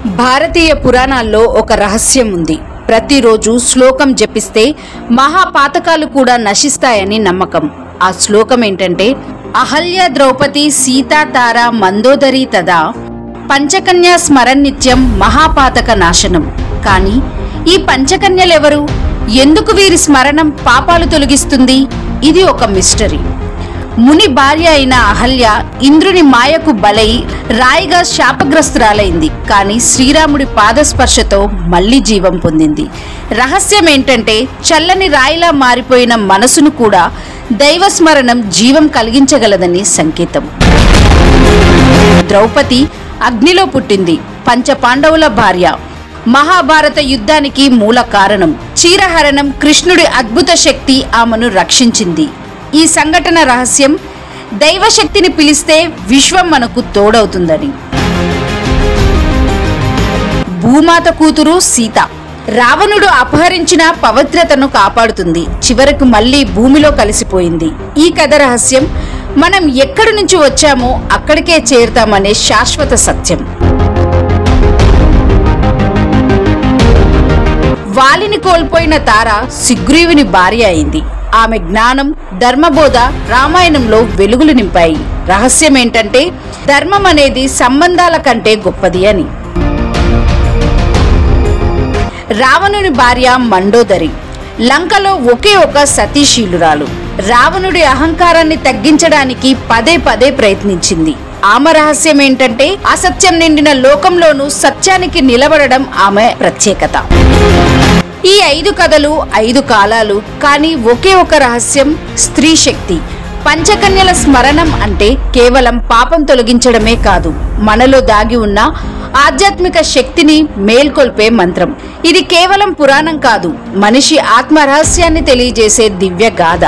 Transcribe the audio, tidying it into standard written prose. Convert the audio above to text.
భారతీయ పురాణాల్లో ఒక రహస్యం ఉంది. ప్రతిరోజు శ్లోకం జపిస్తే మహాపాతకాలు కూడా నశిస్తాయని నమ్మకం. ఆ శ్లోకం ఏంటంటే, అహల్య ద్రౌపది సీతా తార మందోదరి తదా పంచకన్యా స్మరన్నిత్యం మహాపాతక నాశనం. కానీ ఈ పంచకన్యలెవరు? ఎందుకు వీరి స్మరణం పాపాలు తొలగిస్తుంది? ఇది ఒక మిస్టరీ. ముని భార్య అయిన అహల్య ఇంద్రుని మాయకు బలై రాయిగా శాపగ్రస్తురాలైంది. కానీ శ్రీరాముడి పాదస్పర్శతో మళ్లీ జీవం పొందింది. రహస్యం ఏంటంటే, చల్లని రాయిలా మారిపోయిన మనసును కూడా దైవస్మరణం జీవం కలిగించగలదని సంకేతం. ద్రౌపది అగ్నిలో పుట్టింది. పంచపాండవుల భార్య. మహాభారత యుద్ధానికి మూల కారణం. చీరహరణం కృష్ణుడి అద్భుత శక్తి ఆమెను రక్షించింది. ఈ సంఘటన రహస్యం దైవశక్తిని పిలిస్తే విశ్వం మనకు తోడవుతుందని. భూమాత కూతురు సీత రావణుడు అపహరించిన పవిత్రతను కాపాడుతుంది. చివరకు మళ్లీ భూమిలో కలిసిపోయింది. ఈ కథ రహస్యం మనం ఎక్కడి నుంచి వచ్చామో అక్కడికే చేరుతామనే శాశ్వత సత్యం. వాలిని కోల్పోయిన తార సుగ్రీవుని భార్య అయింది. ఆమె జ్ఞానం, ధర్మబోధ రామాయణంలో వెలుగులు నింపాయి. రహస్యం ఏంటంటే, ధర్మం అనేది సంబంధాల కంటే గొప్పది అని. రావణుని భార్య మండోదరి లంకలో ఒకే ఒక సతీశీలురాలు. రావణుడి అహంకారాన్ని తగ్గించడానికి పదే పదే ప్రయత్నించింది. ఆమె రహస్యం ఏంటంటే, అసత్యం నిండిన లోకంలోనూ సత్యానికి నిలబడడం ఆమె ప్రత్యేకత. ఈ 5 కథలు 5 కాలాలు, కానీ ఒకే ఒక రహస్యం, స్త్రీ శక్తి. పంచకన్యల స్మరణం అంటే కేవలం పాపం తొలగించడమే కాదు, మనలో దాగి ఉన్న ఆధ్యాత్మిక శక్తిని మేల్కొల్పే మంత్రం. ఇది కేవలం పురాణం కాదు, మనిషి ఆత్మ రహస్యాన్ని తెలియజేసే దివ్య గాథ.